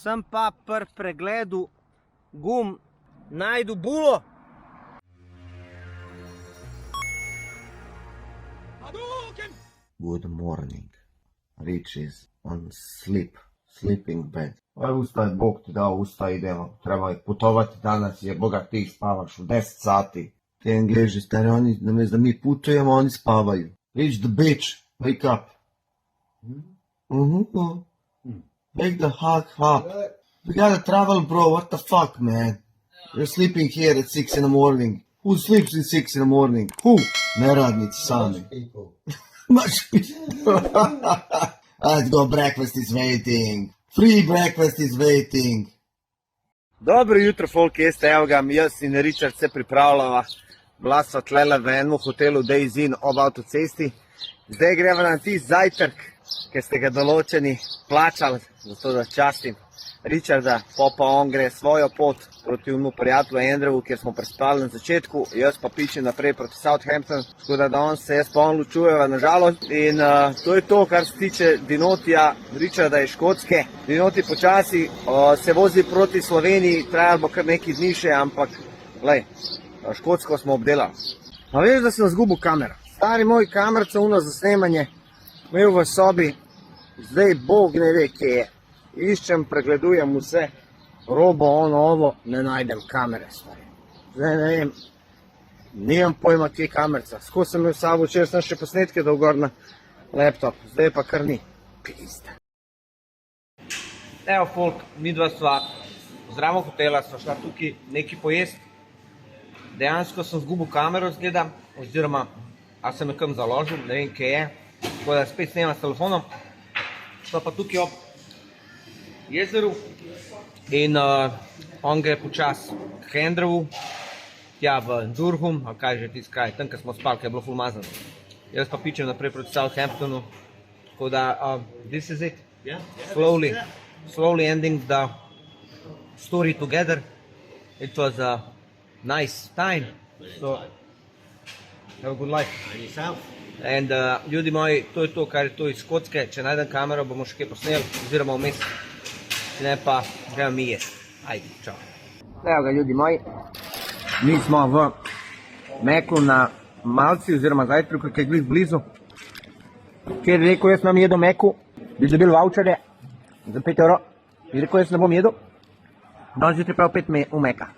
sem pa pri pregledu gum najdu bulo. Good morning. Rich is on sleeping bed. Aj ustaj, Bog ti dao, ustaj, idemo. Treba je putovati danas, je Boga ti spavaš u 10 sati. Ti Engleži stari, oni, namjesto da mi putujemo, oni spavaju. Rich the bitch, wake up. Wake the fuck up. We gotta travel, bro, what the fuck, man? You're sleeping here at 6 in the morning. Who sleeps at 6 in the morning? Who? Neradnici sami. Much people. Let's go, breakfast is waiting. Free breakfast is waiting. Dobro jutro, folk, jeste, evo ga, jaz in Richard se pripravljava. Bila sva tlele v enem hotelu Days Inn ob avtocesti. Zdaj greva na tisti zajtrk, ki ste ga določeni plačali, zato da častim Richarda, pa on gre svojo pot proti unmu prijatelju Andrewu, kjer smo prespali na začetku, jaz pa pičem naprej proti Southampton, tako da danes se jaz pa on ločujeva nažalost. In to je to, kar se tiče Dinotija, Richarda iz Škotske. Dinoti počasi se vozi proti Sloveniji, trajalo bo kar neki dni še, ampak glej, Škotsko smo obdelali. A veš, da sem zgubil kamero. Stari moj kamerca, uno za snemanje, imel v sobi, zdaj Bog ne ve, kje je. Iščem, pregledujem vse, robo, ono, ovo, ne najdem kamere, stvari. Zdaj ne vem, nimam pojma, kje je kamerca. Skozi sem imel v sabo, včeraj sem še posnetke dal gor na laptop, zdaj pa kar ni. Pizda. Evo, folk, midva sva zraven hotela, sva šla tukaj nekaj pojesti. Dejansko sem zgubil kamero, zgleda, oziroma, a sem jo kam založil, ne vem, kje je. Tako da spet snemam s telefonom. Sva pa tukaj ob jezeru in on gre počas k Andrewu, tja v Durham, ali kaj že tisti kraj, tam, ko smo spali, ko je bilo ful mazano. Jaz pa pičem naprej proti Southamptonu, tako da this is it. Slowly ending the story together. It was a nice time, so have a good life. And yourself? And ljudi moji, to je to, kar je to iz Škotske. Če najdem kamero, bomo še kaj posneli, oziroma vmes. Če ne pa, gremo mi jesti. Ajde, čau. Evo ga, ljudi moji. Mi smo v Meklu na malci, oziroma zajtrku, ki je blizu blizu. Kjer je rekel, jaz nam jedo Meku, bi dobil voucherje za 5 euro. Je rekel, jaz ne bom jedel. Danes zjutraj prav 5 v Meka.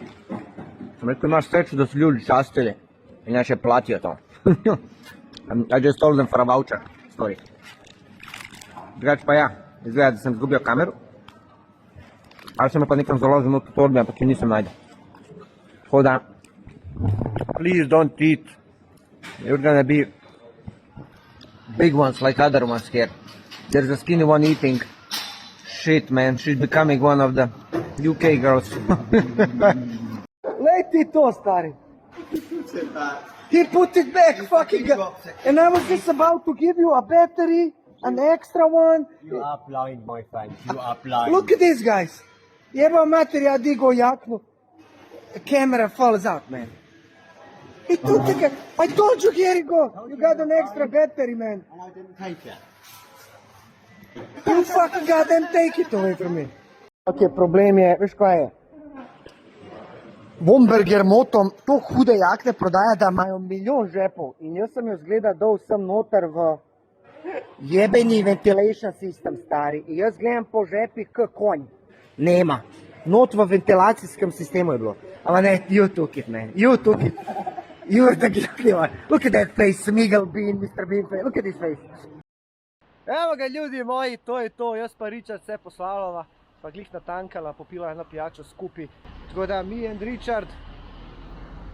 Sem rekel, imaš srečo, da so ljudi častili in ja še platijo to. I just told them for a voucher, sorry. Drugač pa ja, izgleda, da sem izgubil kameru. Ali sem jo pa nekam založil not v torbi, ampak jo nisem najdel. Tako da, please don't eat. You're gonna be big ones like other ones here. There's a skinny one eating. Shit, man, she's becoming one of the UK girls. Lej ti to, stari. He put it back, fucking god. And I was just about to give you a battery, an extra one. You are blind, my friend. You are blind. Look at this, guys. Jeba mater, ja digo jaknu. The camera falls out, man. He took it. I told you, here you go. You got an extra battery, man. And I didn't take it. You fucking goddamn take it away from me. Ok, problem je, veš kaj je? Bomberger motom to hude jakne prodaja, da imajo milijon žepov. In jaz sem jo zgleda dal sem noter v jebeni ventilation system, stari. In jaz gledam po žepih k konj. Nema. Not v ventilacijskem sistemu je bilo. Ama ne, you took it, man. You took it. You're the guilty one. Look at that face, Smigel Bean, Mr. Bean face. Look at this face. Evo ga, ljudi moji, to je to. Jaz pa Richard se poslavljava. Pa glih natankala, popila eno pijačo skupaj. Tako da me and Richard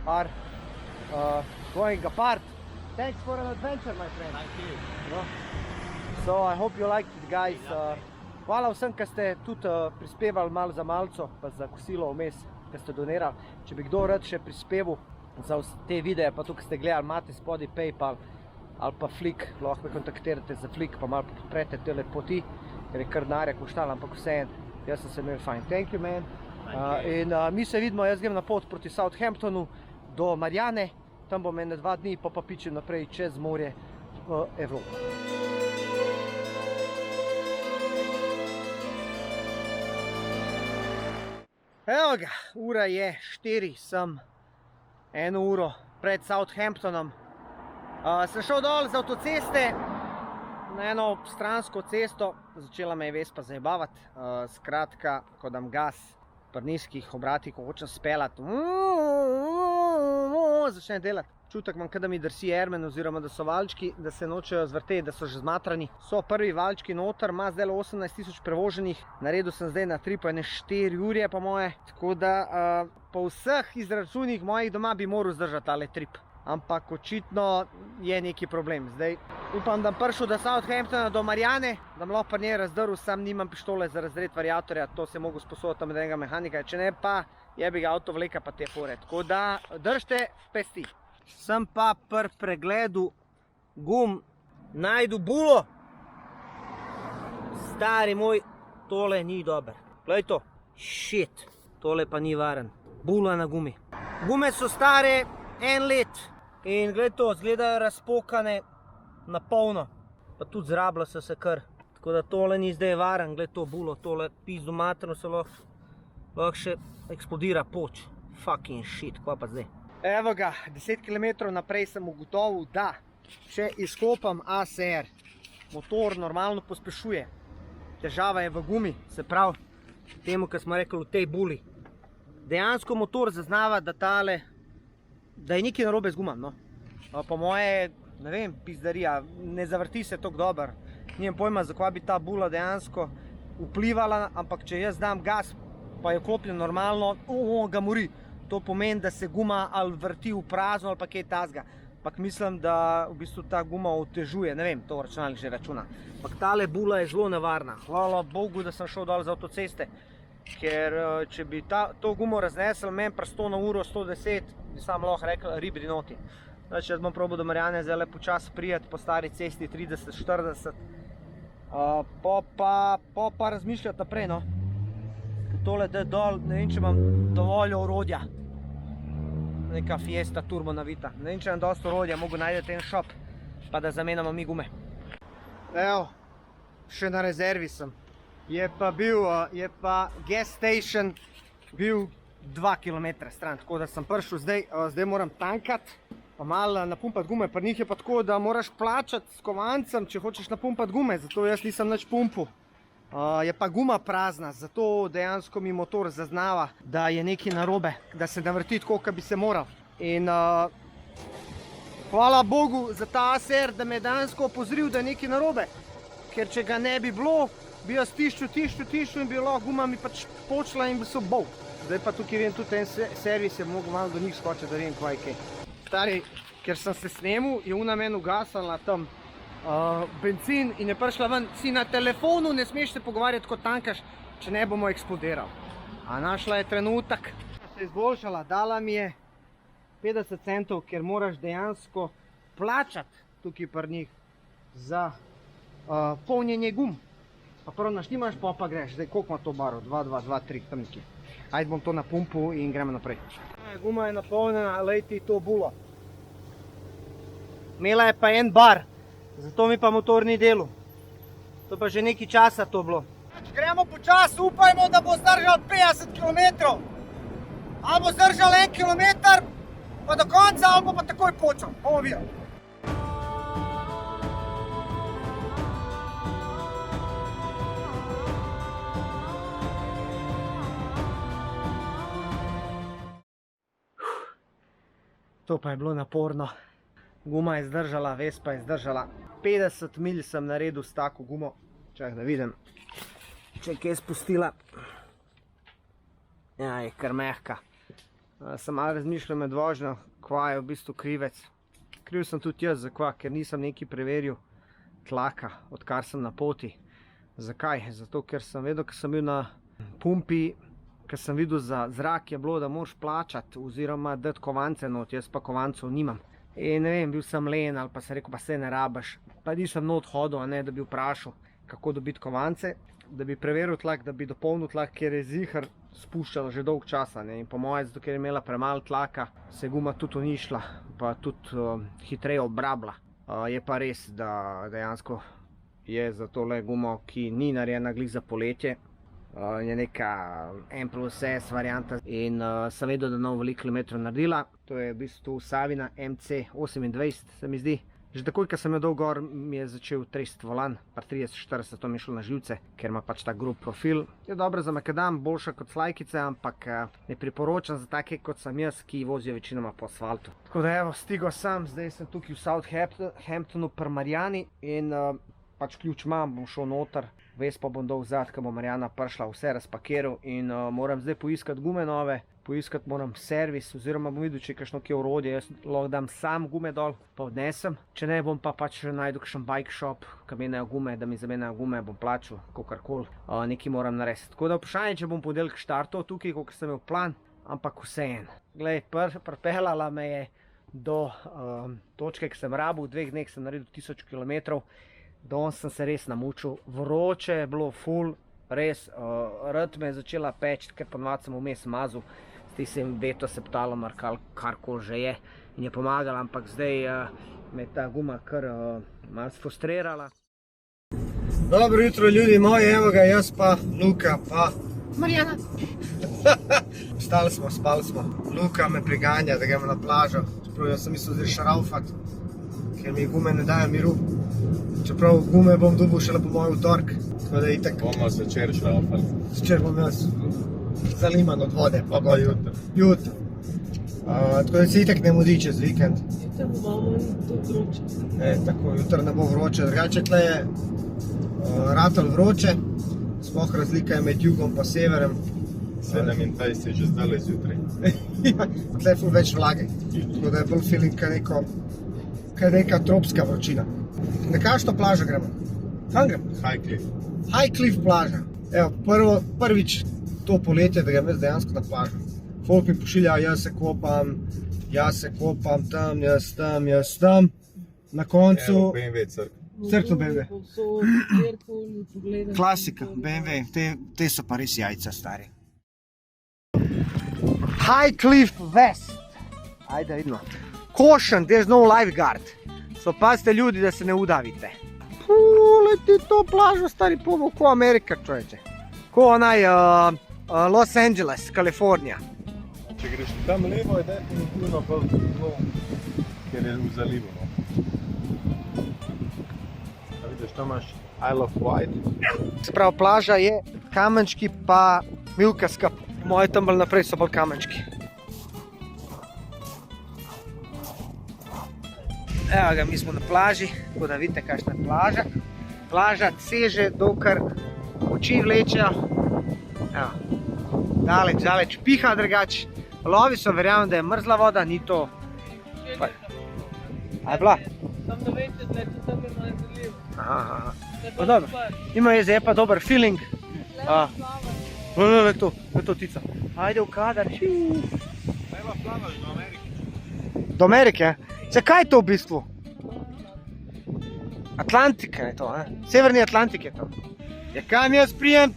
are going apart. Thanks for an adventure, my friend. Thank you. No? So I hope you liked it, guys. Hvala vsem, ki ste tudi prispevali malo za malco, pa za kosilo vmes, ki ste donirali. Če bi kdo rad še prispeval za te videe, pa tukaj ste gledali, imate spodaj PayPal ali pa Flick, lahko me kontaktirate za Flick, pa malo podprete tele poti, ker je kar denarja koštalo, ampak vseeno. Jaz sem se imel fajn. Thank you, man. In mi se vidimo, jaz grem na pot proti Southamptonu do Marjane, tam bom ene 2 dni, pa pičem naprej čez morje v Evropo. Evo ga, ura je 4, sem 1 uro pred Southamptonom. Sem šel dol z avtoceste na eno stransko cesto, začela me je Vespa zajebavati. Skratka, ko dam gas pri nizkih obratih, ko hočem speljati, začne delati. Čutek imam, da mi drsi ermen oziroma da so valčki, da se nočejo zvrteti, da so že zmatrani. So prvi valčki noter, ima zdaj 18 000 prevoženih, naredil sem zdaj na tripu 4 urje po moje, tako da po vseh izračunih mojih doma bi moral zdržati tale trip. Ampak očitno je neki problem. Zdaj upam, da prišel do Southamptona, do Marjane, da lahko pri njej razdrl, sam nimam pištole za razdret variatorja, to se mogo sposoditi od enega mehanika, če ne pa jebi ga avto vleka pa te fore. Tako da držite pesti. Sem pa pri pregledu gum najdu bulo. Stari moj, tole ni dober. Glej to, shit, tole pa ni varen. Bula na gumi. Gume so stare 1 let. In gled to, izgledajo razpokane na polno. Pa tudi zrabla so se kar. Tako da tole ni zdaj varen, gled to bulo, tole pizdu materno se lahko še eksplodira poč. Fucking shit, kva pa zdaj? Evo ga, 10 km naprej sem ugotovil, da če izkopam ACR, motor normalno pospešuje. Težava je v gumi, se pravi, temu, kar smo rekli v tej buli. Dejansko motor zaznava, da je nekaj narobe z gumam, no. Po moje, ne vem, pizdarija, ne zavrti se toliko dober. Nijem pojma, zakaj bi ta bula dejansko vplivala, ampak če jaz dam gas, pa je vklopljen normalno, ga mori. To pomeni, da se guma ali vrti v prazno ali pa kaj tasga. Ampak mislim, da v bistvu ta guma otežuje, ne vem, to računalnik že računa. Ampak tale bula je zelo nevarna. Hvala Bogu, da sem šel dol z avtoceste. Ker če bi to gumo raznesel meni pri 100 na uro, 110, bi sam lahko rekel ribri noti. Znači, jaz bom probal do Marjane zdaj le počas prijeti po stari cesti 30-40. Pa razmišljati naprej, no. Tole da dol, ne vem, če imam dovolj orodja. Neka Fiesta turbo navita. Ne vem, če imam dosti orodja, mogo najdete en shop, pa da zamenjamo mi gume. Evo, še na rezervi sem. Je pa gas station bil 2 km stran, tako da sem prišel zdaj moram tankati, pa malo napumpati gume. Pri njih je pa tako, da moraš plačati s kovancem, če hočeš napumpati gume, zato jaz nisem nič pumpal. Je pa guma prazna, zato dejansko mi motor zaznava, da je nekaj narobe, da se ne vrti tako, kot bi se moral. In hvala Bogu za ta ACR, da me je dejansko opozoril, da je nekaj narobe. Ker če ga ne bi bilo, bi jaz tiščil in bi lahko guma mi pač počela in bi se bol. Zdaj pa tukaj vem, tudi en servis je mogel malo do njih skočiti, da vem kaj kaj. Stari, ker sem se snemil, je una meni ugasala tam benzin in je prišla ven, si na telefonu, ne smeš se pogovarjati, ko tankaš, če ne bomo eksplodiral. A našla je trenutek, se je izboljšala, dala mi je 50 centov, ker moraš dejansko plačati tukaj pri njih za polnjenje gum. Pa prvo naštimaš, pa greš, zdaj koliko ima to baro, 2, 2, 2, 3, tam nekje. Ajde bom to napumpal in gremo naprej. Guma je napolnjena, lejti to bulo. Imela je pa en bar. Zato mi pa motor ni delal. To pa že nekaj časa to bilo. Gremo počas, upajmo, da bo zdržal 50 km. Ali bo zdržal 1 km, pa do konca, ali bo pa takoj počel. Bomo videli. To pa je bilo naporno. Guma je zdržala, Vespa je zdržala. 50 milj sem naredil s tako gumo. Čakaj, da vidim, če je kaj spustila. Ja, je kar mehka. Sem malo razmišljal med vožnjo, kva je v bistvu krivec. Kriv sem tudi jaz, zakva, ker nisem nekaj preveril tlaka, odkar sem na poti. Zakaj? Zato, ker sem vedel, ker sem bil na pumpi, ker sem videl za zrak, je bilo, da moraš plačati oziroma dati kovance not, jaz pa kovancov nimam. In ne vem, bil sem len ali pa sem rekel, pa se ne rabaš. Pa nisem not hodil, a ne, da bi vprašal, kako dobiti kovance, da bi preveril tlak, da bi dopolnil tlak, ker je zihar spuščalo že dolg časa. In po moje, zato ker je imela premalo tlaka, se guma tudi unišla, pa tudi hitreje obrabla. Je pa res, da dejansko je za tole gumo, ki ni narejena glih za poletje, je neka M+S varianta in sem vedel, da nov veliko kilometrov naredila. To je v bistvu Savina MC28, se mi zdi. Že takoj, ko sem jo dol gor, mi je začel tresti volan, pa 30-40, to mi je šlo na živce, ker ima pač ta grob profil. Je dobra za makadam, boljša kot slajkice, ampak ne priporočam za take kot sem jaz, ki vozijo večinoma po asfaltu. Tako da evo, stigel sem, zdaj sem tukaj v Southamptonu pri Marjani in pač ključ imam, bom šel noter, ves pa bom dol vzad, ko bo Marjana prišla, vse razpakiral in moram zdaj poiskati gume nove, poiskati moram servis, oziroma bom videl, če je kakšno kje orodje, jaz lahko dam sam gume dol, pa odnesem. Če ne, bom pa pač najdu kakšen bike shop, ki menjajo gume, da mi zamenjajo gume, bom plačal, kakorkoli, nekaj moram narediti. Tako da vprašanje, če bom ponedeljek štartal tukaj, kot sem imel plan, ampak vseeno. Glej, pripeljala me je do točke, ki sem rabil, v 2 dneh sem naredil 1000 km, danes sem se res namučil, vroče je bilo ful, res, rad me je začela peči, ker ponovadi sem vmes mazal, s tistim veto septalom ali karkoli že je in je pomagala, ampak zdaj me je ta guma kar malo frustrirala. Dobro jutro ljudi moji, evo ga, jaz pa Luka pa Marjana. Spali smo, Luka me priganja, da gremo na plažo, čeprav jaz sem mislil zdaj šraufat, ker mi gume ne dajo miru. Čeprav gume bom dobil šele po moj vtork, tako da itak. Bomo zvečer šraufali. Zvečer bom jaz zaliman od vode, pa bo jutro. Tako da se itak ne mudi čez vikend. Jutro bomo to vroče. Tako, jutro ne bo vroče, drugače tle je ratal vroče, sploh razlika je med jugom pa severem. 27 je že zdaj zjutraj. Tle je ful več vlage, tako da je bolj feeling kaj neka tropska vročina. Na kakšno plažo gremo? Kam gremo? Highcliffe plaža. Evo, prvič to poletje, da grem jaz dejansko na plažo. Folk mi pošilja, jaz se kopam tam, jaz tam. Na koncu... Evo, BMW Crkno BMW. BMW. Klasika, BMW, te so pa res jajca, stari. Highcliffe West. Ajde, vidimo. Caution, there's no lifeguard. So pazite ljudi, da se ne udavite. Leti to plažo, stari plovo, ko Amerika, čovječe. Ko onaj Los Angeles, Kalifornija. Če greš tam levo, je definitivno bolj zelo, ker je v zalivu. A vidiš, tam imaš Isle of Wight. Se pravi, plaža je kamenčki pa milka skup. Moje tam bolj naprej so bolj kamenčki. Evo ga, mi smo na plaži, tako da vidite kakšna je plaža. Plaža seže, dokar oči vlečejo. Evo, daleč, piha drugač. Lovi so, verjamem, da je mrzla voda, ni to... A je bila? Sam da večer, da je to tam je malo zaliv. Aha. Pa dobro, ima je zdaj pa dober feeling. Le to tica. Ajde v kadar. Najva plavaš do Amerike. Do Amerike? Zakaj je to v bistvu? Atlantika je to, Severni Atlantik je to. Ja, kam jaz prijem,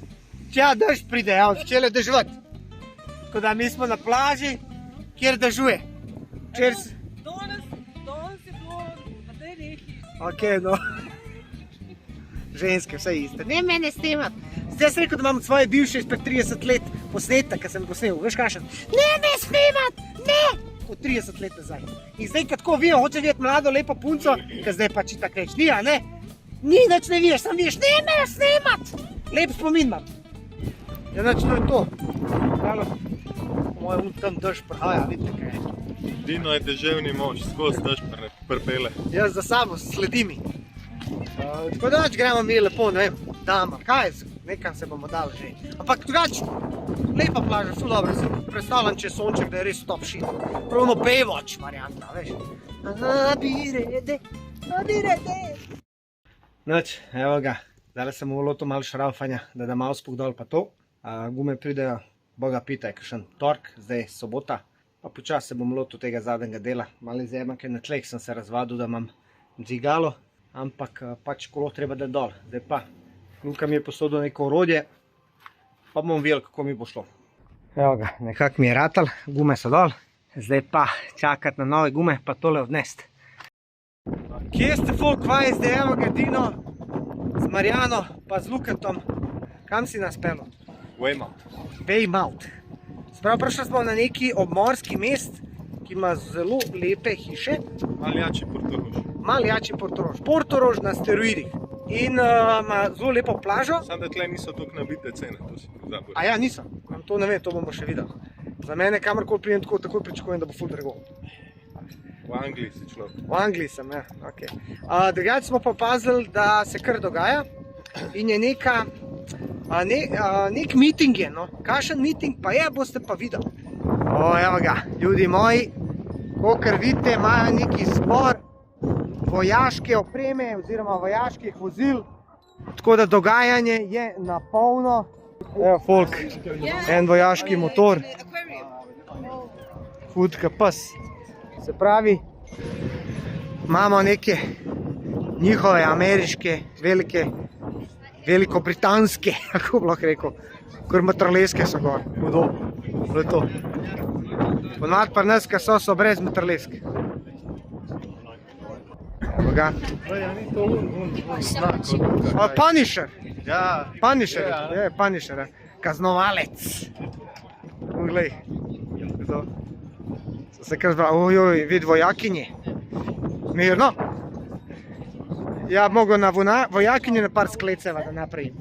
tja dež pride, začele dežvati. Tako da mi smo na plaži, kjer dežuje. Danes je bilo, a daj neki. Ok, no. Ženske, vse iste. Ne mene snemat. Zdaj sem rekel, da imam svoje bivše izpred 30 let posneta, kad sem posnel. Veš kakšen? Ne me snemat, ne! Kot 30 let nazaj. In zdaj, kad tako vijem, hoče videti mlado, lepo punco, kad zdaj pač itak reč, ni, a ne? Ni, nič ne viješ, sam viješ, ne me snemat! Lep spomin imam. Ja, znači, to je to. Hvala. Moj tam drž prhaja, vidite kaj je. Dino je deževni mož, skozi drž prpele. Jaz za sabo sledim mi. Tako da gremo mi lepo, ne vem, dama, kaj je, nekam se bomo dali že. Ampak drugače, lepa plaža, ful dobro, se predstavljam, če je sonček, da je res top shit. Pravno Baywatch varianta, veš. Nabirede. Noč, evo ga, zdaj sem v lotu malo šraufanja, da malo spuk dol pa to. Gume pridejo, boga pitaj, kakšen tork, zdaj sobota. Pa počas se bom lotil tega zadnjega dela. Malo izjema, ker na tleh sem se razvadil, da imam dvigalo. Ampak pač kolo treba da dol. Zdaj pa, Luka mi je posodil neko orodje, pa bomo videli, kako mi bo šlo. Evo ga, nekako mi je ratal, gume so dol. Zdaj pa čakati na nove gume, pa tole odnesti. Kje ste folk, kvaj zdaj, evo ga Dino, z Marjano, pa z Lukatom. Kam si nas pelil? Weymouth. Weymouth. Sprav, prišli smo na neki obmorski mest, ki ima zelo lepe hiše. Maljači Portorož. Maljači Portorož. Portorož na steroidih. In ima zelo lepo plažo. Samo da tle niso toliko nabite cene, to si pozabil. A ja, nisem. To ne vem, to bomo še videli. Za mene kamorkoli pridem tako, takoj pričakujem, da bo ful drago. V Angliji si človek. V Angliji sem, ja. Okay. Drugače smo pa opazili, da se kar dogaja in je nek meeting je, no. Kakšen meeting pa je, boste pa videli. Evo ga, ljudi moji, kakor vidite, imajo neki zbor vojaške opreme oziroma vojaških vozil, tako da dogajanje je na polno. Evo, folk, en vojaški motor, hud ka pes. Se pravi, imamo neke njihove ameriške, velikobritanske, kako bi lahko rekel, kar matrleske so gor, hudo, to je to. Ponovadi pri nas, ki so brez matrleske. Evo ga. Punisher. Ja. Punisher, je Punisher, kaznovalec. Poglej, to. Se kar zbral, ojoj, vid vojakinje. Mirno. Ja, mogo na vojakinje na par skleceva da napravim.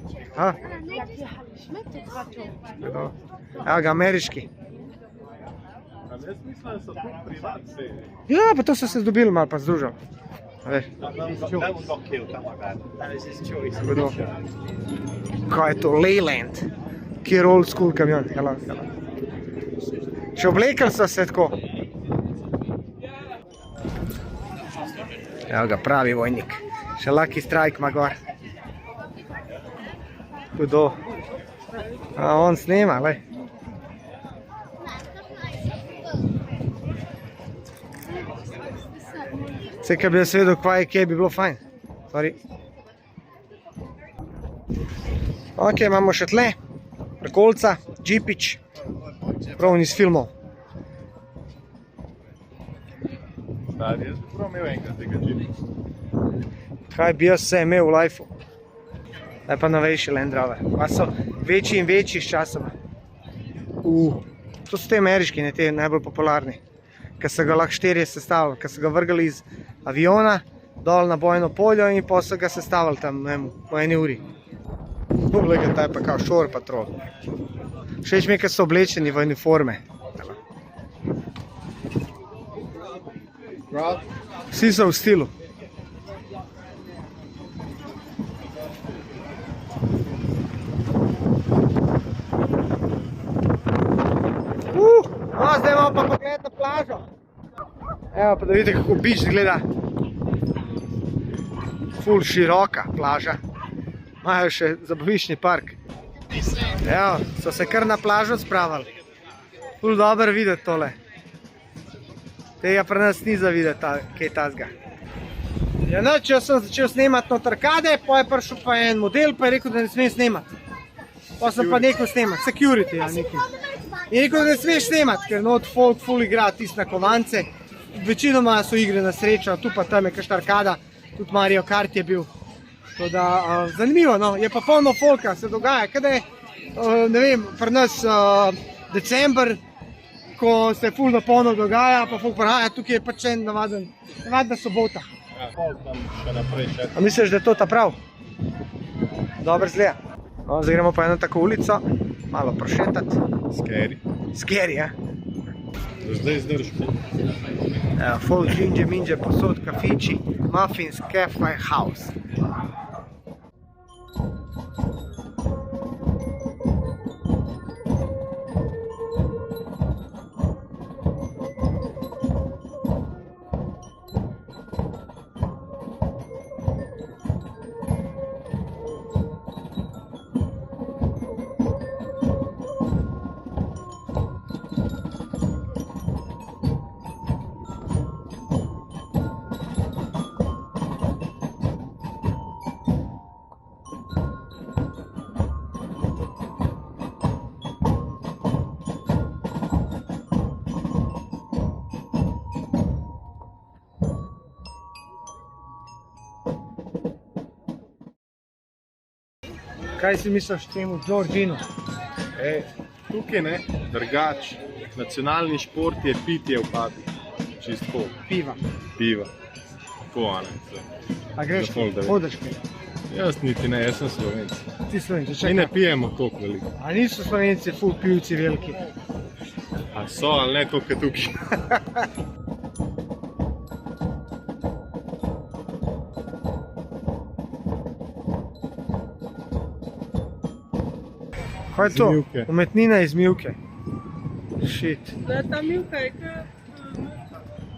Evo ga, ameriški. Ali jaz mislim, da so tu privatci. Ja, pa to so se zdobili malo pa združili. Kaj je to? Leyland. Kjer old school kamion. Še oblekali so se tako. Evo ga, pravi vojnik. Še Lucky Strike ima gor. Hudo. On snema, lej. Vse, kaj bi jaz vedel, kje bi bilo fajn. Sorry. Ok, imamo še tle. Prekolca, džipič. Prav iz filmov. Stari, jaz bi prav imel enkrat tega džipa. Kaj bi jaz vse imel v lifeu. Zdaj pa novejši Land Rover. Pa so večji in večji s časoma. To so te ameriški, ne te najbolj popularni. Ker so ga lahko 4 sestavili, ker so ga vrgali iz aviona dol na bojno polje in pa so ga sestavili tam po 1 uri. Poglej ga, ta je pa kao Shore Patrol. Všeč mi je, ker so oblečeni v uniforme. Vsi so v stilu. No, zdaj imamo pa pogled na plažo. Evo pa da vidite, kako bič gleda. Ful široka plaža. Imajo še zabaviščni park. Evo, so se kar na plažo spravili. Ful dobro videti tole. Tega pri nas ni za videti, kaj tazga. Ja, noč, jaz sem začel snemati noter kade, pa je prišel pa en model, pa je rekel, da ne smem snemati. Pa sem pa nekaj snemati, security ali nekaj. In rekel, da ne smeš snemati, ker not folk ful igra tist na kovance. Večinoma so igre na srečo, tu pa tam je kakšna arkada, tudi Mario Kart je bil. Tako da, zanimivo, no, je pa polno folka, se dogaja, kada je, ne vem, pri nas december, ko se ful napolno dogaja, pa folk prahaja, tukaj je pač en navadna sobota. Ja, tam še naprej še. A misliš, da je to ta prav? Dobro zgleda. No, zdaj gremo pa eno tako ulico, malo prošetati. Scary. Scary, ja. Zdaj zdržimo. Folk žinđe minđe posod kafići, muffins, cafe, house. Kaj si misliš temu Georginu? Tukaj ne, drugač. Nacionalni šport je pitje v pubih. Čisto Piva. piva. Tako, a ne. A greš, Za pol devet. hodeš kaj? Jaz niti ne, jaz sem Slovenc. Ti Slovenci, Mi čakaj. ne pijemo toliko veliko. A niso Slovenci ful pivci veliki? A so, ali ne toliko kot tukaj. Kaj je to? Zmivke. Umetnina iz Mivke. Shit. Da, ta milka je kar...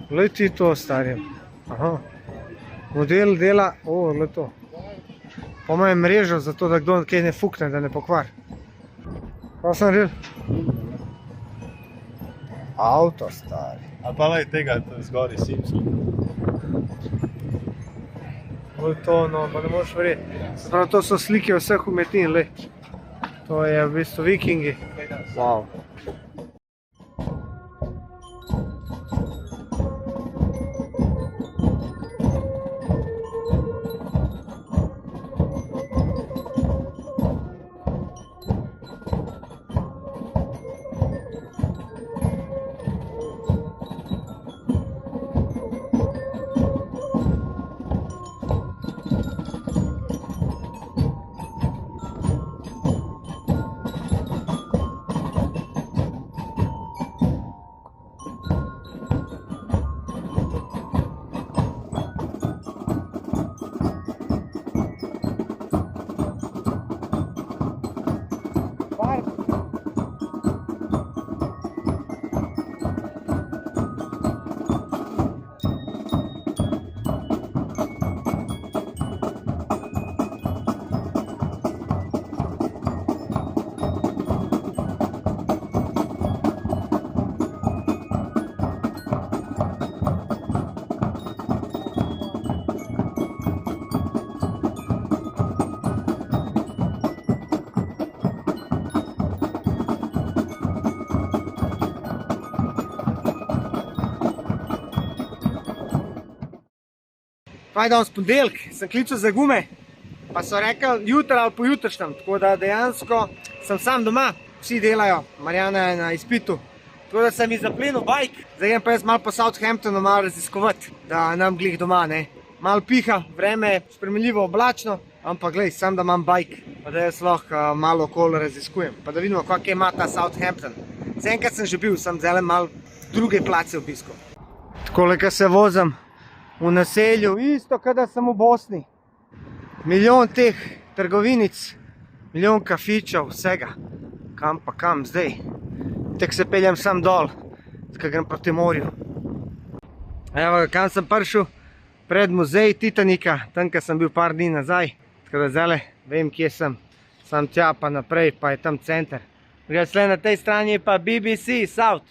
Glej ti to, starjem. Aha. Model dela, le to. Po mojem mrežo, zato da kdo kaj ne fukne, da ne pokvari. Kaj sem rekel? Avto, stari. A pa lej tega zgori Simpson. Bolj to, no, pa ne moreš verjeti. Se pravi, to so slike vseh umetnin, le. To je v bistvu vikingi. Wow. Kaj danes ponedeljek, sem klical za gume, pa so rekli jutri ali pojutrišnjem, tako da dejansko sem sam doma, vsi delajo, Marjana je na izpitu. Tako da sem ji zaplenil bajk, zdaj grem pa jaz malo po Southamptonu malo raziskovati, da nam glih doma, ne. Malo piha, vreme je spremenljivo oblačno, ampak glej, sam da imam bajk, pa da jaz lahko malo okoli raziskujem, pa da vidimo, kak ima ta Southampton. Zaenkrat sem že bil, sem zdaj malo druge place obiskal. Takole, ko se vozim v naselju, isto, kada sem v Bosni. Milijon teh trgovinic, milijon kafičev, vsega. Kam pa kam zdaj? Tek se peljem sam dol, ko grem proti morju. Evo, kam sem prišel? Pred muzej Titanika, tam, ko sem bil par dni nazaj. Tako da zdaj vem, kje sem. Sam tja pa naprej, pa je tam center. Zdaj na tej strani je pa BBC South.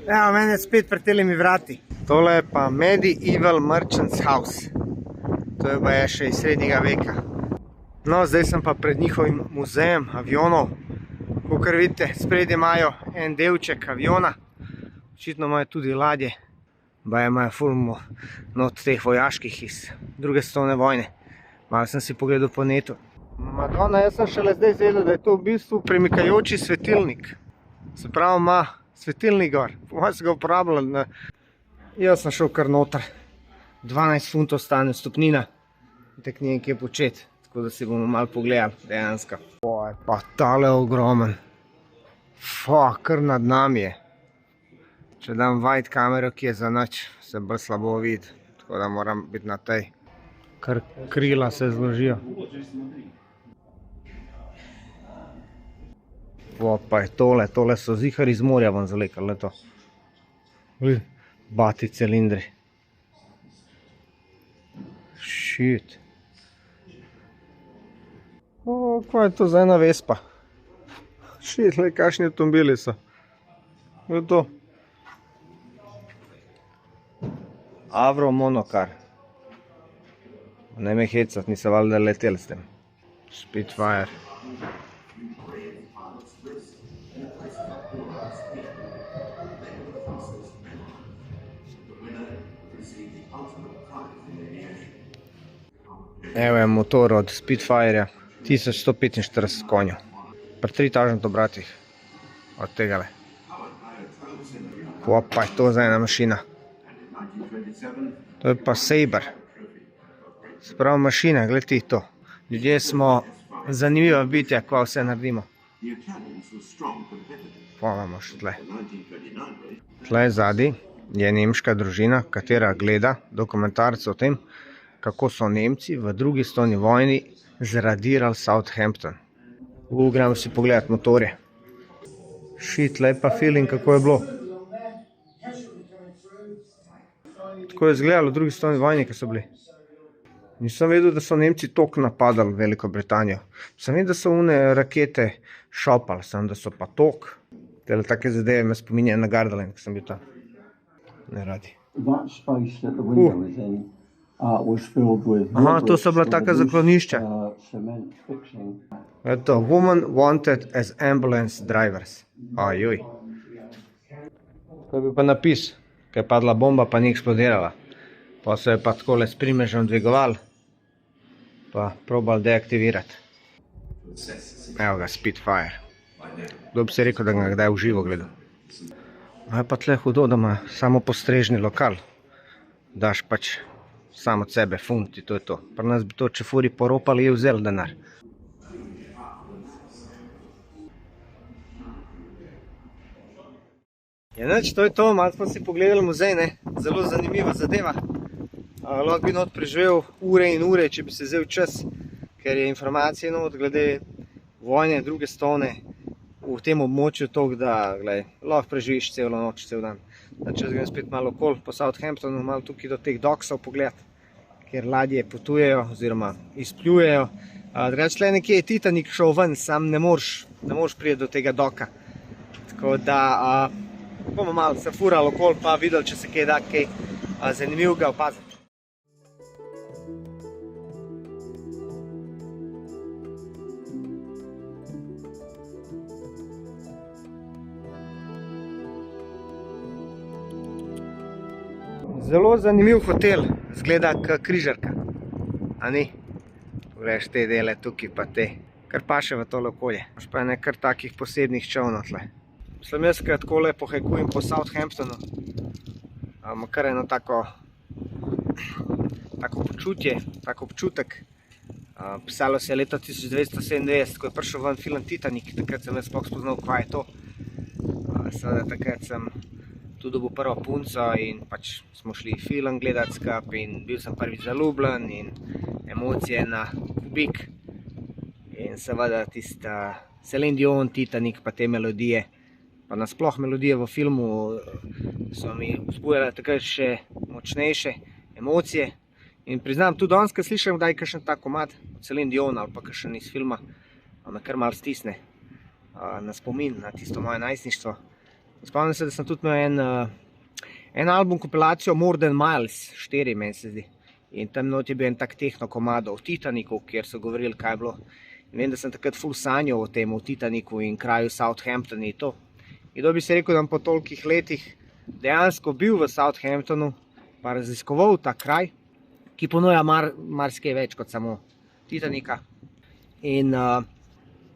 Evo, mene spet pred telemi vrati. Tole je pa Medieval Merchants House. To je pa še iz srednjega veka. No, zdaj sem pa pred njihovim muzejem avionov. Kakor vidite, spredje imajo en delček aviona. Očitno imajo tudi ladje. Baje imajo fulmo not teh vojaških iz druge svetovne vojne. Malo sem si pogledal po netu. Madonna, jaz sem šele zdaj zvedel, da je to v bistvu premikajoči svetilnik. Se pravi, ima svetilnik gor. Po mojem se ga uporabljali na... Jaz sem šel kar noter. 12 funtov stane vstopnina. Tek ni nekaj početi. Tako da si bomo malo pogledali, dejansko. Oj, pa tale ogromen. Fuck, kar nad nami je. Če dam wide kamero, ki je za nič, se bolj slabo vidi. Tako da moram biti na tej. Kar krila se zložijo. Pa je tole, tole so zihar iz morja vam zalekali, to. Bati cilindri. Shit. O, kaj je to za ena Vespa? Shit, le, kakšni avtomobili so. Je to. Avro monokar. Ne me hecat, niso valjda leteli s tem. Spitfire. Evo je motor od Spitfireja, 1145 konjev, pri 3000 obratih. od tegale. Pa je to za ena mašina. To je pa Saber. Spravo mašina, gled ti to. Ljudje smo zanimiva bitja, ko vse naredimo. Pa imamo še tle. Tle zadaj je nemška družina, katera gleda dokumentarce o tem, kako so Nemci v drugi svetovni vojni zradirali Southampton. Gremo si pogledati motorje. Tle pa feeling, kako je bilo. Tako je izgledalo v drugi svetovni vojni, ki so bili. Nisem vedel, da so Nemci toliko napadali Veliko Britanijo. Sem vedel, da so une rakete šopali, sem da so pa toliko. Tele take zadeve me spominjajo na Gardaland, ko sem bil tam. Ne radi. Aha, to so bila taka zaklonišča. Eto, woman wanted as ambulance drivers. Ajuj. To je bil pa napis, ko je padla bomba, pa ni eksplodirala. Pa se je pa takole s primežem dvigoval, pa probal deaktivirati. Evo ga, Spitfire. Kdo bi se rekel, da ga kdaj v živo gledal. Je pa tle hudo, da ima samo postrežni lokal. Daš pač sam od sebe funti, to je to. Pri nas bi to čefuri poropali in vzeli denar. Nič, to je to, malo smo si pogledali muzej, ne? Zelo zanimiva zadeva. Lahko bi not preživel ure in ure, če bi se vzel čas, ker je informacije not glede vojne druge svetovne v tem območju toliko, da lahko preživiš celo noč, cel dan. Čas grem spet malo okoli po Southamptonu, malo tukaj do teh doksov pogled, kjer ladje potujejo oziroma izpljujejo. Drugače tle nekje je Titanic šel ven, sam ne moreš priti do tega doka. Tako da bomo malo se furali okoli pa videli, če se kaj da kaj zanimivega opaziti. Zelo zanimiv hotel, zgleda kot križarka, a ni? Pogledaš te dele tukaj pa te, kar paše v tole okolje. Imaš pa nekaj takih posebnih čovnov tle. Mislim, jaz kaj takole pohajkujem po Southamptonu, ima kar eno tako počutje, tako občutek. Pisalo se je leta 1997, ko je prišel ven film Titanic, takrat sem jaz sploh spoznal, kva je to. Seveda takrat sem tu dobil prvo punco in pač smo šli film gledati skupaj in bil sem prvič zaljubljen in emocije na kubik. In seveda tista Celine Dion, Titanic pa te melodije, pa nasploh melodije v filmu so mi vzbujale takrat še močnejše emocije. In priznam, tudi danes, ko slišim kdaj kakšen tak komad od Celine Dion ali pa kakšen iz filma, me kar malo stisne na spomin na tisto moje najstništvo. Spomnim se, da sem tudi imel en album kompilacijo More Than Miles, 4 meni se zdi. In tam not je bil en tak tehno komado o Titanicu, kjer so govorili, kaj je bilo. In vem, da sem takrat ful sanjal o tem, o Titanicu in kraju Southampton in to. In da bi se rekel, da sem po tolikih letih dejansko bil v Southamptonu, pa raziskoval ta kraj, ki ponuja marsikaj več kot samo Titanica. In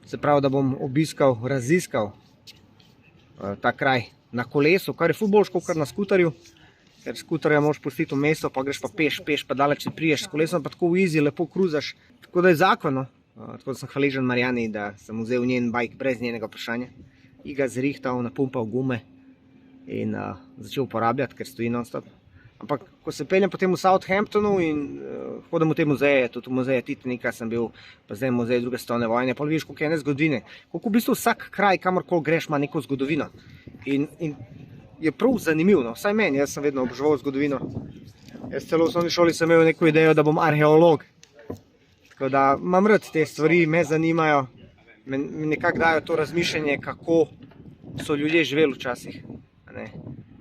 se pravi, da bom obiskal, raziskal ta kraj na kolesu, kar je ful boljš kot na skuterju, ker skuterja moraš pustiti v mesto, pa greš pa peš pa daleč ne priješ, s kolesom pa tako v easy, lepo kruzaš, tako da je zakon, no. Tako da sem hvaležen Marjani, da sem vzel njen bike brez njenega vprašanja, in ga zrihtal, napumpal gume in začel uporabljati, ker stoji non-stop. Ampak, ko se peljem potem v Southamptonu in hodim v te muzeje, tudi v muzeje Titanica sem bil, pa zdaj v muzeju druge svetovne vojne, pa vidiš, koliko je ene zgodovine. Koliko v bistvu vsak kraj, kamorkoli greš, ima neko zgodovino. In je prav zanimivo, no? Vsaj meni, jaz sem vedno oboževal zgodovino. Jaz celo v osnovni šoli sem imel neko idejo, da bom arheolog. Tako da imam rad te stvari, me zanimajo, me nekako dajo to razmišljanje, kako so ljudje živeli včasih.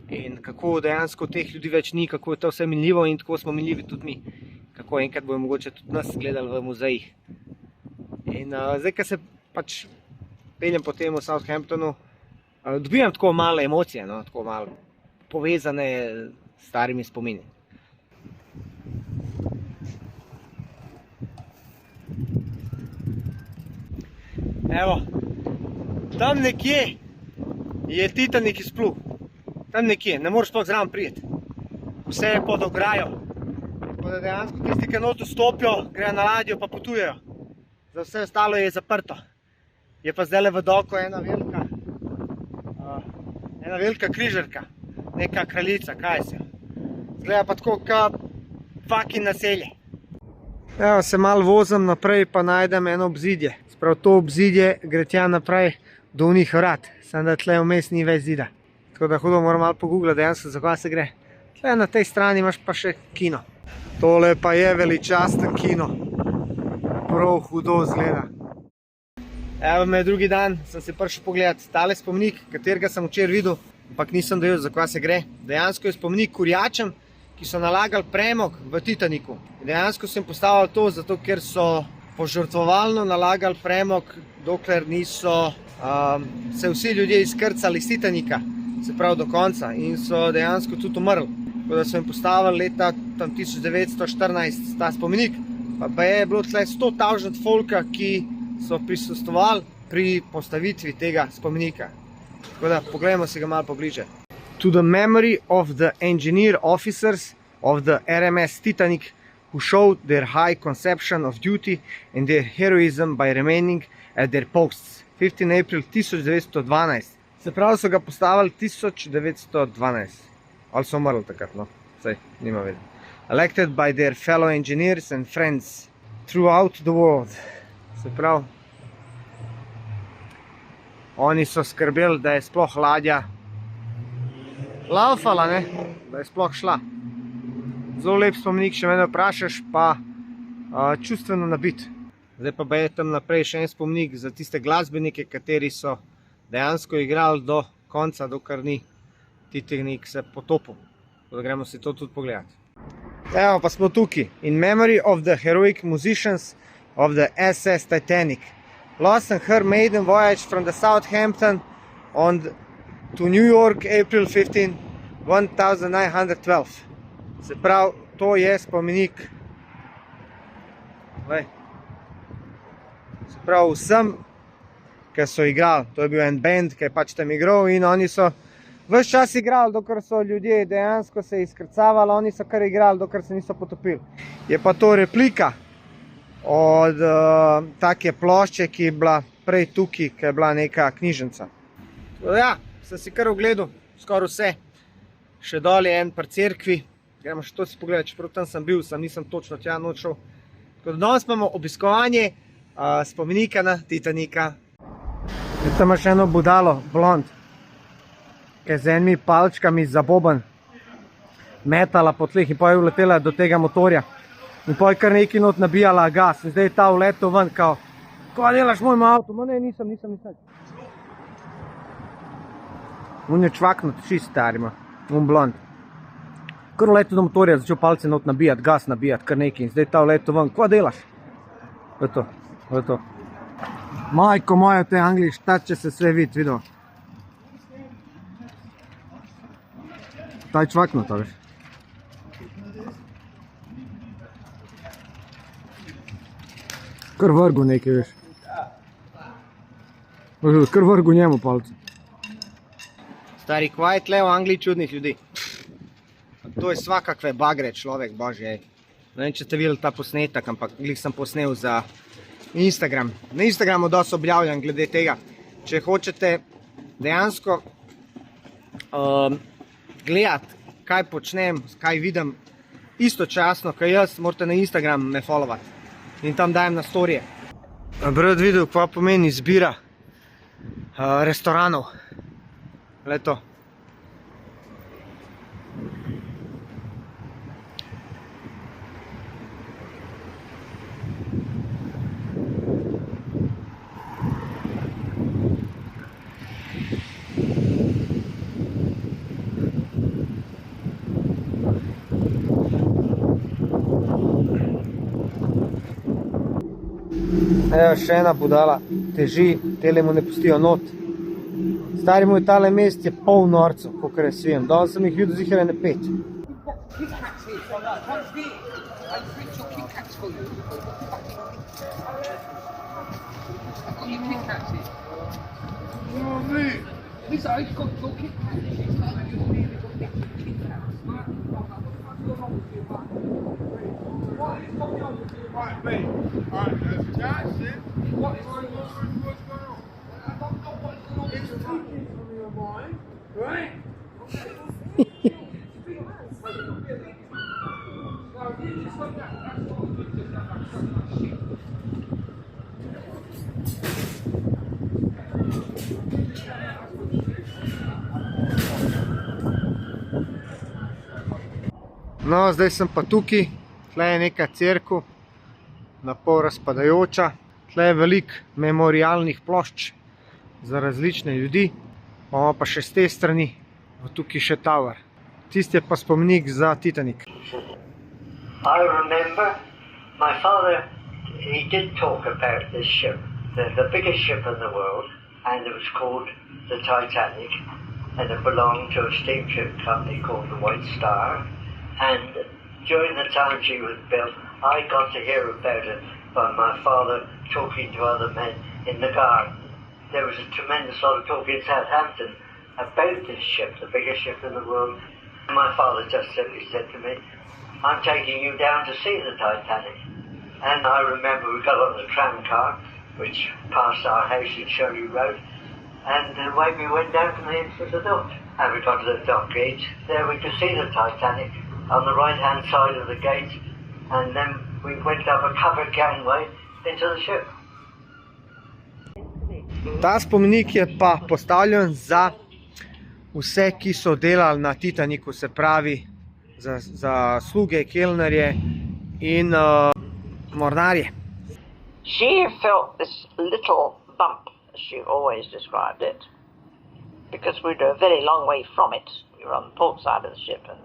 In kako dejansko teh ljudi več ni, kako je to vse minljivo in tako smo minljivi tudi mi. Kako enkrat bojo mogoče tudi nas gledali v muzejih. In zdaj, ko se pač peljem po tem v Southamptonu, dobijam tako male emocije, no, tako malo povezane s starimi spomini. Evo, tam nekje je Titanik izplul. Tam nekje, ne moreš sploh zraven prijeti. Vse je pod ograjo. Tako da dejansko tisti, ki not vstopijo, grejo na ladjo pa potujejo. Za vse ostalo je zaprto. Je pa zdajle v doku ena velika križarka. Neka kraljica, kaj se. Zgleda pa tako, kot fucking naselje. Evo, se malo vozim naprej, pa najdem eno obzidje. Sprav to obzidje gre tja naprej do unih vrat. Samo da tle vmes ni več zida. Tako da hudo moram malo pogooglati dejansko, za kaj se gre. Tle na tej strani imaš pa še kino. Tole pa je veličasten kino. Prav hudo zgleda. Evo me drugi dan, sem se prišel pogledati tale spomenik, katerega sem včeraj videl, ampak nisem dojel, za kaj se gre. Dejansko je spomenik kurjačem, ki so nalagali premog v Titaniku. Dejansko sem postavil to, zato ker so požrtvovalno nalagali premog, dokler niso se vsi ljudje izkrcali iz Titanika, se pravi do konca, in so dejansko tudi umrli. Tako da so jim postavili leta 1914 ta spomenik, pa je bilo tle 100.000 folka, ki so prisostvovali pri postavitvi tega spomenika. Tako da pogledamo si ga malo pobliže. To the memory of the engineer officers of the RMS Titanic who showed their high conception of duty and their heroism by remaining at their posts. 15. April 1912. Se pravi, so ga postavili 1912. Ali so umrli takrat, no? Saj, nima vedno. Elected by their fellow engineers and friends throughout the world. Se pravi, oni so skrbeli, da je sploh ladja laufala, ne? Da je sploh šla. Zelo lep spomenik, še mene vprašaš, pa čustveno nabit. Zdaj pa je tam naprej še en spomenik za tiste glasbenike, kateri so dejansko igrali do konca, dokler ni Titanik se potopil. Da gremo si to tudi pogledati. Evo pa smo tukaj. In memory of the heroic musicians of the SS Titanic. Lost on her maiden voyage from the Southampton to New York, April 15, 1912. Se pravi, to je spomenik. Se pravi, vsem, ki so igrali. To je bil en band, ki je pač tam igral, in oni so ves čas igrali, dokler so ljudje dejansko se izkrcavali, oni so kar igrali, dokler se niso potopili. Je pa to replika od take plošče, ki je bila prej tukaj, ki je bila neka knjižnica. Ja, sem si kar ogledal, skoraj vse. Še dol je en pri cerkvi, gremo še to si pogledati, čeprav tam sem bil, nisem točno tja noč šel. Tako da danes imamo obiskovanje spomenika na Titanika. Tam imaš eno budalo, blond, ki je z enimi palčkami za boben metala po tleh in potem je uletela do tega motorja. In potem je kar neki not nabijala gas in zdaj je ta uletel ven, kao, ko delaš mojim avto? Ma ne, nisem. On je čvaknut, čist starima, on blond. Kar uletel do motorja, začel palce not nabijati, gas nabijati, kar neki, in zdaj je ta uletel ven, ko delaš? To je to. Majko moja, v tej Angliji štače se sve vidi, vidio. Ta je čvaknuta, veš. Kar vrgu nekaj, veš. Kar vrgu njemu palce. Stari, kvaj tle v Angliji čudnih ljudi. To je svakakve bagre človek, božje. Ne vem, če ste videli ta posnetek, ampak glih sem posnel za Instagram. Na Instagramu dosti objavljam glede tega. Če hočete dejansko gledati, kaj počnem, kaj vidim istočasno, kaj jaz, morate na Instagram me followati. In tam dajem na storije. Brad videl, kva pomeni izbira restoranov. Le to. Evo še ena budala, teži, tele mu ne pustijo not. Stari moj, tale mest je pol norcev, kakor jaz vijem. Danes sem jih videl ziher ene 5. No, zdaj sem pa tukaj, tle je neka cerkev, na pol razpadajoča, tle je veliko memorialnih plošč za različne ljudi, pa še z te strani, tukaj še tower. Tisti je pa spomenik za Titanic. I remember my father, he did talk about this ship, the biggest ship in the world, and it was called the Titanic, and it belonged to a steamship company called the White Star. And during the time she was built, I got to hear about it by my father talking to other men in the garden. There was a tremendous lot of talk in Southampton about this ship, the biggest ship in the world. My father just simply said to me, I'm taking you down to see the Titanic. And I remember we got on the tram car, which passed our house in Shirley Road, and away we went down to the into the dock. And we got to the dock gate, there we could see the Titanic on the right-hand side of the gate, and then we went up a covered gangway into the ship. Ta spomenik je pa postavljen za vse, ki so delali na Titanicu, se pravi za sluge, kelnerje in mornarje. She felt this little bump, as she always described it, because we were a very long way from it. We were on the port side of the ship, and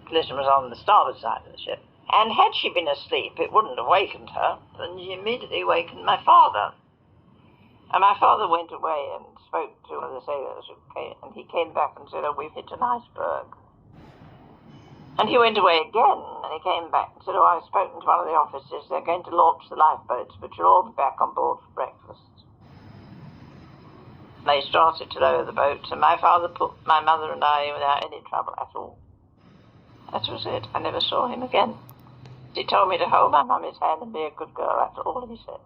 collision was on the starboard side of the ship. And had she been asleep, it wouldn't have wakened her, and she immediately wakened my father. And my father went away and spoke to one of the sailors, and he came back and said, oh, we've hit an iceberg. And he went away again, and he came back and said, oh, I've spoken to one of the officers, they're going to launch the lifeboats, but you'll all be back on board for breakfast. They started to lower the boats, and my father put my mother and I without any trouble at all. That was it. I never saw him again. He told me to hold my mummy's hand and be a good girl after all he said.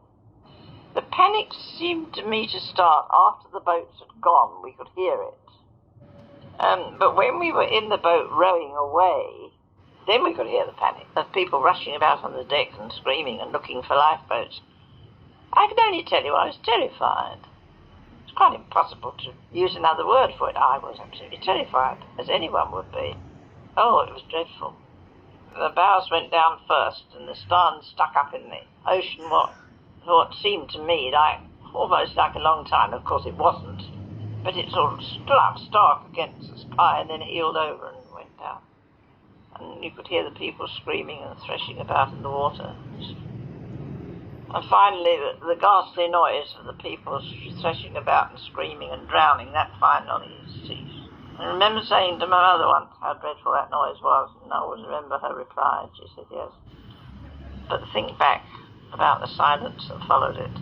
The panic seemed to me to start after the boats had gone. We could hear it. But when we were in the boat rowing away, then we could hear the panic of people rushing about on the decks and screaming and looking for lifeboats. I can only tell you I was terrified. It's quite impossible to use another word for it. I was absolutely terrified, as anyone would be. Oh, it was dreadful. The bows went down first, and the stern stuck up in the ocean, what seemed to me like almost like a long time. Of course, it wasn't, but it sort of stood up stark against the sky, and then it heeled over and went down. And you could hear the people screaming and threshing about in the water. And finally, the ghastly noise of the people threshing about and screaming and drowning, that finally ceased. I remember saying to my mother once how dreadful that noise was, and I always remember her reply. She said yes. But think back about the silence that followed it,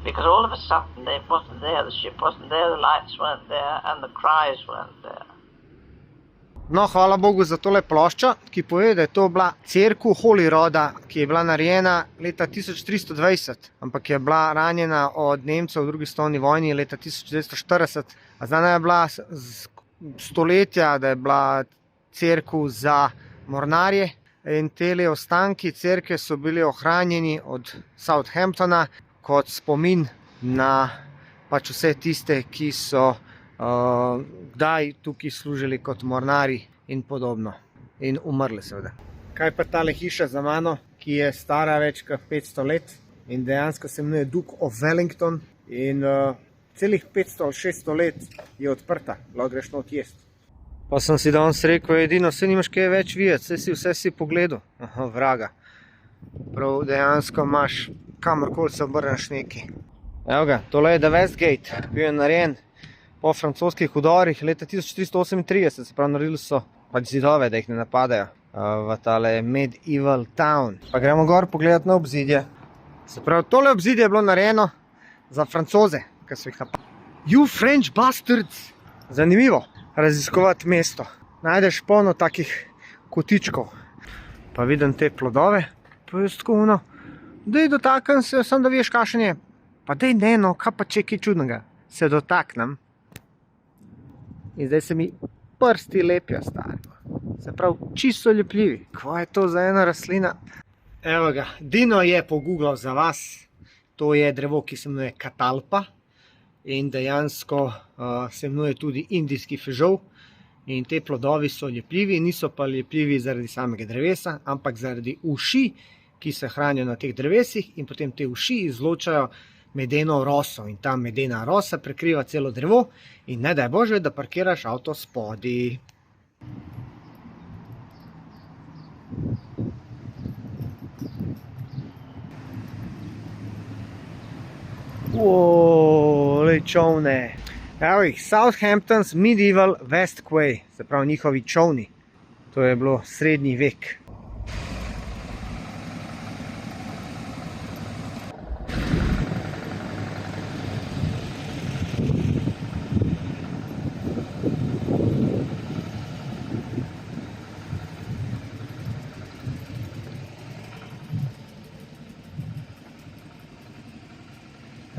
because all of a sudden it wasn't there, the ship wasn't there, the lights weren't there, and the cries weren't there. No, hvala Bogu za tole plošča, ki pove, da je to bila cerkev Holyroda, ki je bila narejena leta 1320, ampak je bila ranjena od Nemcev v drugi svetovni vojni leta 1940. Znana je bila stoletja, da je bila cerkev za mornarje, in tele ostanki cerkve so bili ohranjeni od Southamptona kot spomin na pač vse tiste, ki so kdaj tukaj služili kot mornari in podobno. In umrli seveda. Kaj pa tale hiša za mano, ki je stara več kot 500 let in dejansko se imenuje Duke of Wellington in celih 500 ali 600 let je odprta, lahko greš not jest. Pa sem si danes rekel, edino, se nimaš kaj več videti, vse si pogledal. Aha, vraga. Prav dejansko imaš kamorkoli se obrneš neki. Evo ga, tole je The Westgate, bil je narejen po francoskih vdorih leta 1438, se pravi, naredili so pač zidove, da jih ne napadajo v tale medieval town. Pa gremo gor pogledati na obzidje. Se pravi, tole obzidje je bilo narejeno za Francoze, ki so jih napadali. You French bastards! Zanimivo raziskovati mesto. Najdeš polno takih kotičkov. Pa vidim te plodove, pa jaz tako ono, daj dotaknem se, samo da veš kakšen je. Pa daj ne, no, kaj pa če kaj čudnega. Se dotaknem. In zdaj se mi prsti lepijo, stari. Se pravi, čisto lepljivi. Kaj je to za ena rastlina? Evo ga, Dino je pogooglal za vas. To je drevo, ki se imenuje katalpa. In dejansko se imenuje tudi indijski fižol. In te plodovi so lepljivi, niso pa lepljivi zaradi samega drevesa, ampak zaradi uši, ki se hranijo na teh drevesih, in potem te uši izločajo medeno roso. In ta medena rosa prekriva celo drevo in ne daj Bože, da parkiraš avto spodaj. Lej čovne. Evo jih, Southampton's Medieval West Quay, se pravi njihovi čovni. To je bilo srednji vek.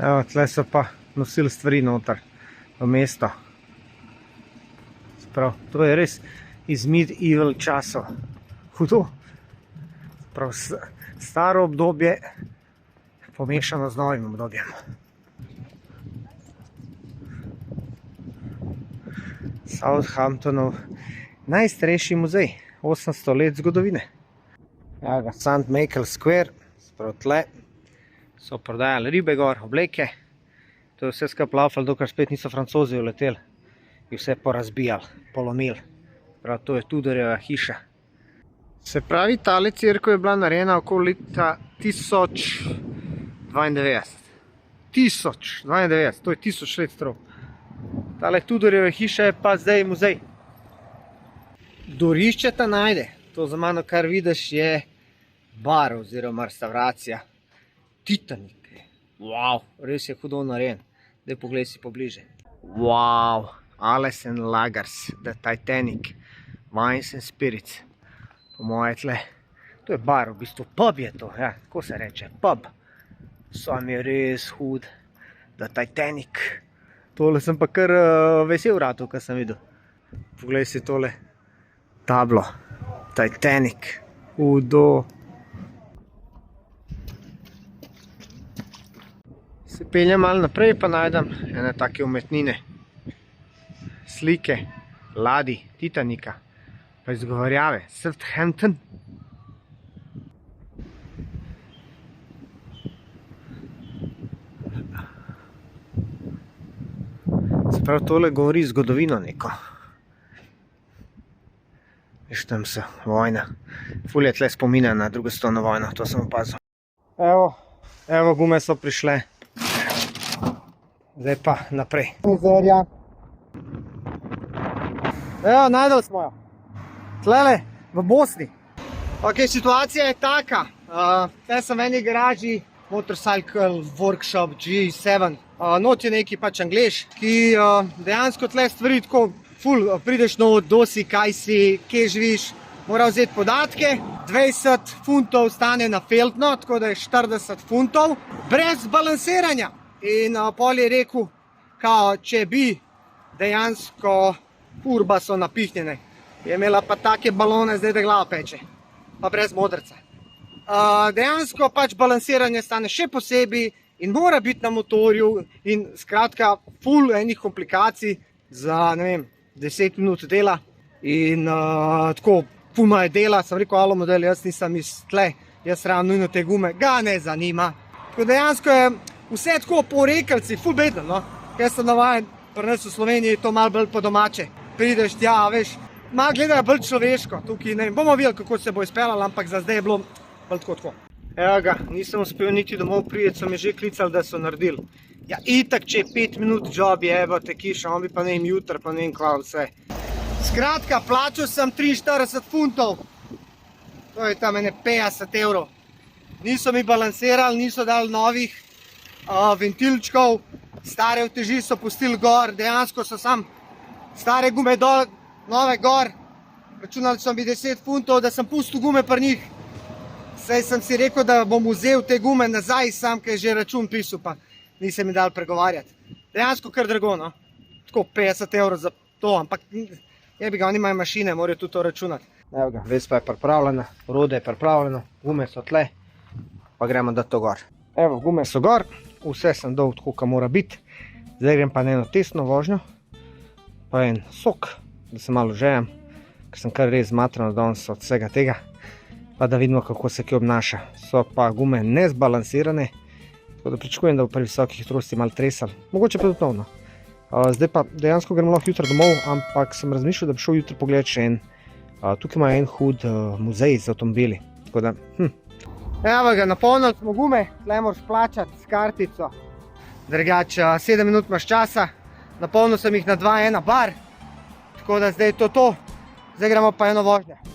Evo, tle so pa nosili stvari noter v mesto. Sprav, to je res iz medieval časov. Hudo. Sprav, staro obdobje pomešano z novim obdobjem. Southamptonov najstarejši muzej, 800 let zgodovine. Evo ga, St. Michael Square, sprav tle. So prodajali ribe gor, obleke. To je vse skupaj laufalo, dokler spet niso Francozi uleteli in vse porazbijali, polomili. Prav, to je Tudorjeva hiša. Se pravi, tale cerkev je bila narejena okoli leta 1092. 1092, to je 1000 let star. Tale Tudorjeva hiša je pa zdaj muzej. Dvorišče ta najde. To za mano, kar vidiš, je bar oziroma restauracija. Titanic. Wow, res je hudo narejen. Daj poglej si pobliže. Wow, Ales and Lagers, The Titanic, Wines and Spirits. Po moje tle. To je bar, v bistvu pub je to, ja, kako se reče, pub. Sam je res hud. The Titanic. Tole sem pa kar vesel ratov, kar sem videl. Poglej si tole tablo. Titanic. Hudo. Se peljem malo naprej, pa najdem ene take umetnine. Slike, ladij, Titanika, pa izgovarjave, Southampton. Se pravi, tole govori zgodovino neko. Veš, tam so vojna. Ful je tle spominja na drugo svetovno vojno, to sem opazil. Evo gume so prišle. Zdaj pa naprej. Mizerja. Evo, najdel smo jo. Tlele, v Bosni. Ok, situacija je taka. Tle sem v eni garaži, Motorcycle Workshop G7. Not je neki pač Anglež, ki dejansko tle stvari tako ful, prideš not, kdo si, kaj si, kje živiš, mora vzeti podatke. 20 funtov stane na feltno, tako da je 40 funtov, brez balansiranja. In pol je rekel, kao, če bi dejansko urba so napihnjene. Je imela pa take balone, zdaj da glava peče. Pa brez modrca. Dejansko pač balansiranje stane še posebej in mora biti na motorju in skratka ful enih komplikacij za, ne vem, 10 minut dela. In tako, ful moje dela, sem rekel, alo model, jaz nisem iz tle, jaz rabim nujno te gume, ga ne zanima. Tako dejansko je vse tako po rekelci, ful bedno, no. Jaz sem navajen, pri nas v Sloveniji to malo bolj po domače. Prideš tja, veš, malo gledajo bolj človeško. Tukaj, ne vem, bomo videli, kako se bo izpeljalo, ampak za zdaj je bilo bolj tako. Evo ga, nisem uspel niti domov priti, so me že klicali, da so naredili. Ja, itak, če je 5 minut job je, evo te kiša, on bi pa ne vem jutr, pa ne vem kva vse. Skratka, plačal sem 43 funtov. To je tam ene 50 evrov. Niso mi balansirali, niso dali novih ventilčkov, stare uteži so pustili gor, dejansko so sam Stare gume dol, nove gor. Računali so mi 10 funtov, da sem pustil gume pri njih. Saj sem si rekel, da bom vzel te gume nazaj sam, ker je že račun pisal, pa nisem mi dal pregovarjati. Dejansko kar drago, no. Tako 50 evrov za to, ampak jebi ga, oni imajo mašine, morajo tudi to računati. Evo ga, Vespa je pripravljena, orodje je pripravljeno, gume so tle, pa gremo dati to gor. Evo, gume so gor, vse sem dal tako, kot mora biti. Zdaj grem pa na eno testno vožnjo, pa en sok, da se malo žejem, ker sem kar res zmatran danes od vsega tega, pa da vidimo, kako se kje obnaša. So pa gume nezbalansirane, tako da pričakujem, da bo pri visokih hitrosti malo tresal, mogoče pa tudi novno. Zdaj pa dejansko gremo lahko jutra domov, ampak sem razmišljal, da bi šel jutri pogledati še en. Tukaj ima en hud muzej z avtomobili, tako da, Evo ga, napolnili smo gume, tle moraš plačati s kartico. Drugače, 7 minut imaš časa, napolnil sem jih na 2-1 bar, tako da zdaj je to. Zdaj gremo pa eno vožnje.